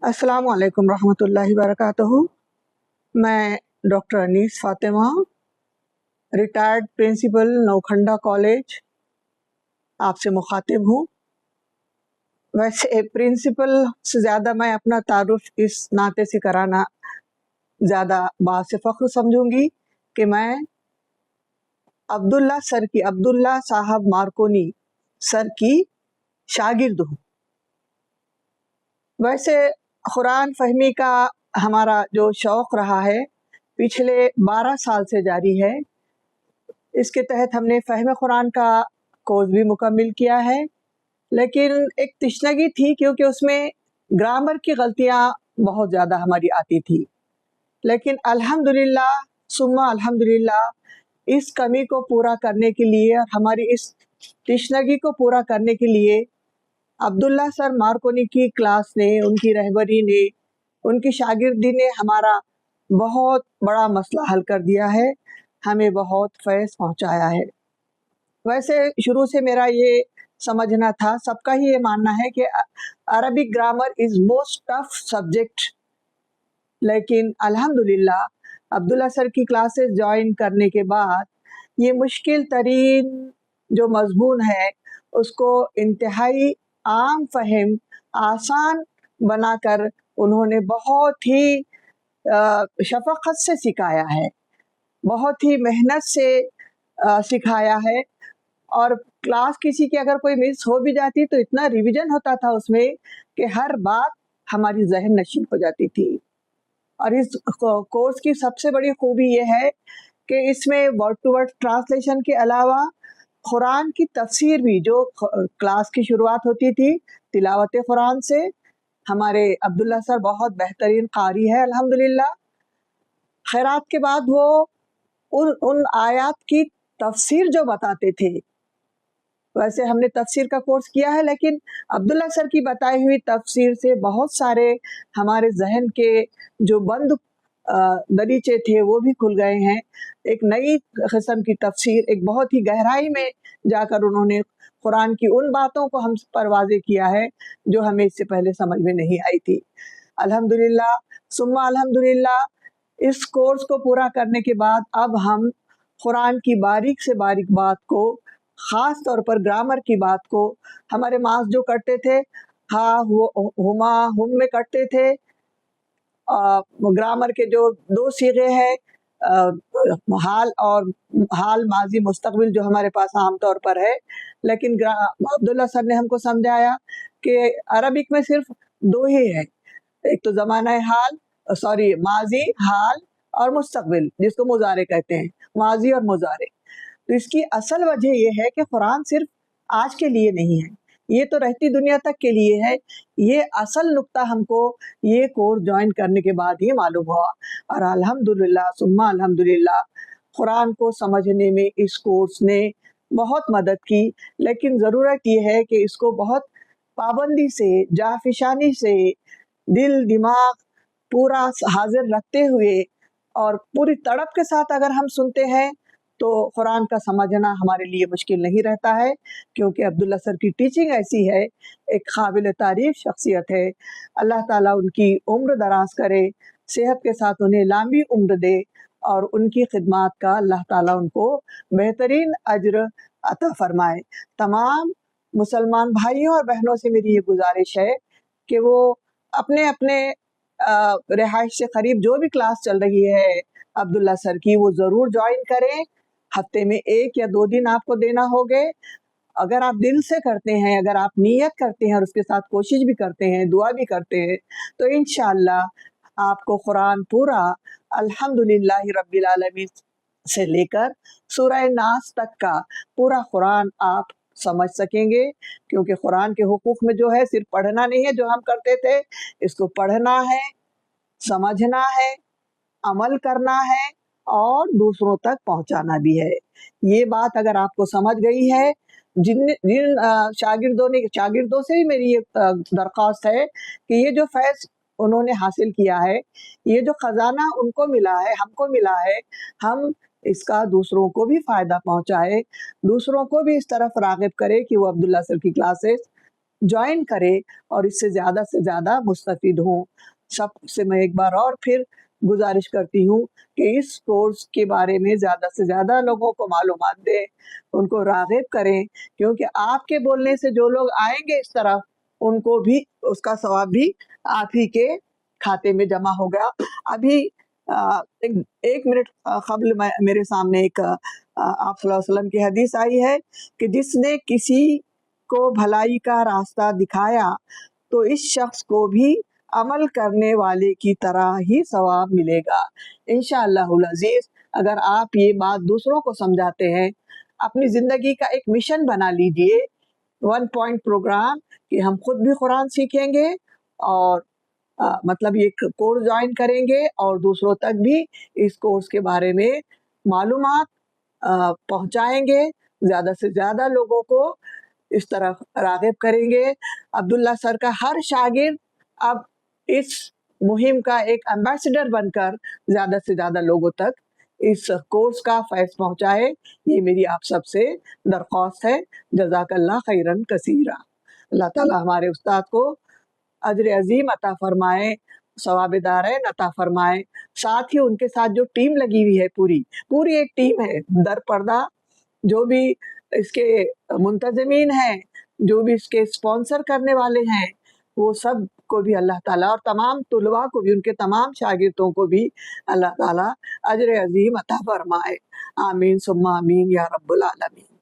अस्सलामु अलैकुम रहमतुल्लाहि वबरकातुहू। मैं doctor Anees Fatima, retired principal Naukhanda college, आपसे मुखातिब हूँ। वैसे प्रिंसिपल से ज़्यादा मैं अपना तारुफ इस नाते से कराना ज़्यादा बात से फ़ख्र समझूंगी कि मैं अब्दुल्ला साहब मार्कोनी सर की शागिर्द हूँ। वैसे कुरान फहमी का हमारा जो शौक़ रहा है पिछले 12 साल से जारी है। इसके तहत हमने फ़हम कुरान का कोर्स भी मुकम्मिल किया है, लेकिन एक तशनगी थी क्योंकि उसमें ग्रामर की गलतियाँ बहुत ज़्यादा हमारी आती थी। लेकिन अल्हम्दुलिल्लाह सुम्मा अल्हम्दुलिल्लाह इस कमी को पूरा करने के लिए और हमारी इस तशनगी को पूरा करने के लिए अब्दुल्ला सर मार्कोनी की क्लास ने, उनकी रहबरी ने, उनकी शागिर्दी ने हमारा बहुत बड़ा मसला हल कर दिया है, हमें बहुत फैज़ पहुंचाया है। वैसे शुरू से मेरा ये समझना था, सबका ही ये मानना है कि Arabic grammar is most tough subject, लेकिन अल्हम्दुलिल्लाह अब्दुल्ला सर की क्लासेस ज्वाइन करने के बाद ये मुश्किल तरीन जो मज़मून है उसको इंतहाई आम फहम आसान बनाकर उन्होंने बहुत ही शफ़क़त से सिखाया है, बहुत ही मेहनत से सिखाया है। और क्लास किसी की अगर कोई मिस हो भी जाती तो इतना रिवीजन होता था उसमें कि हर बात हमारी ज़हन नशीन हो जाती थी। और इस कोर्स की सबसे बड़ी खूबी ये है कि इसमें वर्ड टू वर्ड ट्रांसलेशन के अलावा कुरान की तफसीर भी, जो क्लास की शुरुआत होती थी तिलावत कुरान से, हमारे अब्दुल्ला सर बहुत बेहतरीन कारी है अल्हम्दुलिल्लाह। खैरात के बाद वो उन आयात की तफसीर जो बताते थे, वैसे हमने तफसीर का कोर्स किया है, लेकिन अब्दुल्ला सर की बताई हुई तफसीर से बहुत सारे हमारे जहन के जो बंद दरीचे थे वो भी खुल गए हैं। एक नई किस्म की तफसीर, एक बहुत ही गहराई में जाकर उन्होंने कुरान की उन बातों को हम पर वाज़े किया है जो हमें इससे पहले समझ में नहीं आई थी। अल्हम्दुलिल्लाह सुम्मा अल्हम्दुलिल्लाह इस कोर्स को पूरा करने के बाद अब हम कुरान की बारीक से बारीक बात को, ख़ास तौर पर ग्रामर की बात को, हमारे मास जो करते थे हा हुमा हुम में करते थे। ग्रामर के जो दो सीगे हैं हाल और हाल माजी मुस्तकबिल जो हमारे पास आम तौर पर है, लेकिन अब्दुल्ला सर ने हमको समझाया कि अरबिक में सिर्फ दो ही है, एक तो ज़माना हाल माजी हाल और मुस्तकबिल जिसको मुजारे कहते हैं, माजी और मुजारे। तो इसकी असल वजह यह है कि कुरान सिर्फ आज के लिए नहीं है, ये तो रहती दुनिया तक के लिए है। ये असल नुक्ता हमको ये कोर्स ज्वाइन करने के बाद ही मालूम हुआ और अल्हम्दुलिल्लाह सुम्मा अल्हम्दुलिल्लाह कुरान को समझने में इस कोर्स ने बहुत मदद की। लेकिन ज़रूरत ये है कि इसको बहुत पाबंदी से, जाफिशानी से, दिल दिमाग पूरा हाजिर रखते हुए और पूरी तड़प के साथ अगर हम सुनते हैं तो कुरान का समझना हमारे लिए मुश्किल नहीं रहता है, क्योंकि अब्दुल्ला सर की टीचिंग ऐसी है, एक काबिल तारीफ शख्सियत है। अल्लाह ताला उनकी उम्र दराज करे, सेहत के साथ उन्हें लंबी उम्र दे और उनकी खिदमत का अल्लाह ताला उनको बेहतरीन अज्र अता फरमाए। तमाम मुसलमान भाइयों और बहनों से मेरी ये गुजारिश है कि वो अपने अपने रिहाइश से करीब जो भी क्लास चल रही है अब्दुल्ला सर की, वो ज़रूर ज्वाइन करें। हफ्ते में 1 या 2 दिन आपको देना होगे। अगर आप दिल से करते हैं, अगर आप नियत करते हैं और उसके साथ कोशिश भी करते हैं, दुआ भी करते हैं, तो इंशाअल्लाह आपको कुरान पूरा अल्हम्दुलिल्लाहि रब्बिल आलमीन से लेकर सूरह नास तक का पूरा कुरान आप समझ सकेंगे। क्योंकि कुरान के हुकूक में जो है सिर्फ पढ़ना नहीं है जो हम करते थे, इसको पढ़ना है, समझना है, अमल करना है और दूसरों तक पहुंचाना भी है। ये बात अगर आपको समझ गई है, जिन शागिर्दों से भी मेरी ये दरख्वास्त है कि ये जो फैज़ उन्होंने हासिल किया है, ये जो ख़जाना उनको मिला है, हमको मिला है, हम इसका दूसरों को भी फ़ायदा पहुंचाए, दूसरों को भी इस तरफ राग़िब करे कि वो अब्दुल्ला सर की क्लासेस ज्वाइन करें और इससे से ज़्यादा मुस्तफ़िद हों। सब से मैं एक बार और फिर गुजारिश करती हूँ कि इस कोर्स के बारे में ज़्यादा से ज़्यादा लोगों को मालूमात दें, उनको राग़िब करें, क्योंकि आपके बोलने से जो लोग आएंगे इस तरफ, उनको भी उसका सवाब भी आप ही के खाते में जमा होगा। अभी एक मिनट क़ब्ल मेरे सामने एक आप सल्लल्लाहु अलैहि वसल्लम की हदीस आई है कि जिसने किसी को भलाई का रास्ता दिखाया तो इस शख्स को भी अमल करने वाले की तरह ही सवाब मिलेगा। इंशाअल्लाहुल अज़ीज़, अगर आप ये बात दूसरों को समझाते हैं, अपनी ज़िंदगी का एक मिशन बना लीजिए, 1 पॉइंट प्रोग्राम, कि हम खुद भी कुरान सीखेंगे और मतलब ये कोर्स ज्वाइन करेंगे और दूसरों तक भी इस कोर्स के बारे में मालूमात पहुंचाएंगे, ज़्यादा से ज़्यादा लोगों को इस तरफ राग़िब करेंगे। अब्दुल्ला सर का हर शागिर्द अब इस मुहिम का एक एम्बेसडर बनकर ज़्यादा से ज़्यादा लोगों तक इस कोर्स का फैज़ पहुंचाए, ये मेरी आप सबसे दरख्वास्त है। जज़ाकल्लाह खैरन कसीरा। अल्लाह ताला हमारे उस्ताद को अजर अजीम अता फरमाए, सवाब दारैन अता फरमाए। साथ ही उनके साथ जो टीम लगी हुई है, पूरी एक टीम है, दर पर्दा जो भी इसके मुंतज़मीन हैं, जो भी इसके स्पॉन्सर करने वाले हैं, वो सब को भी अल्लाह ताला, और तमाम तुलबा को भी, उनके तमाम शागिर्दों को भी अल्लाह ताला अजर अजीम अता फरमाए। आमीन सुम्मा आमीन या रब्बुल आलमीन।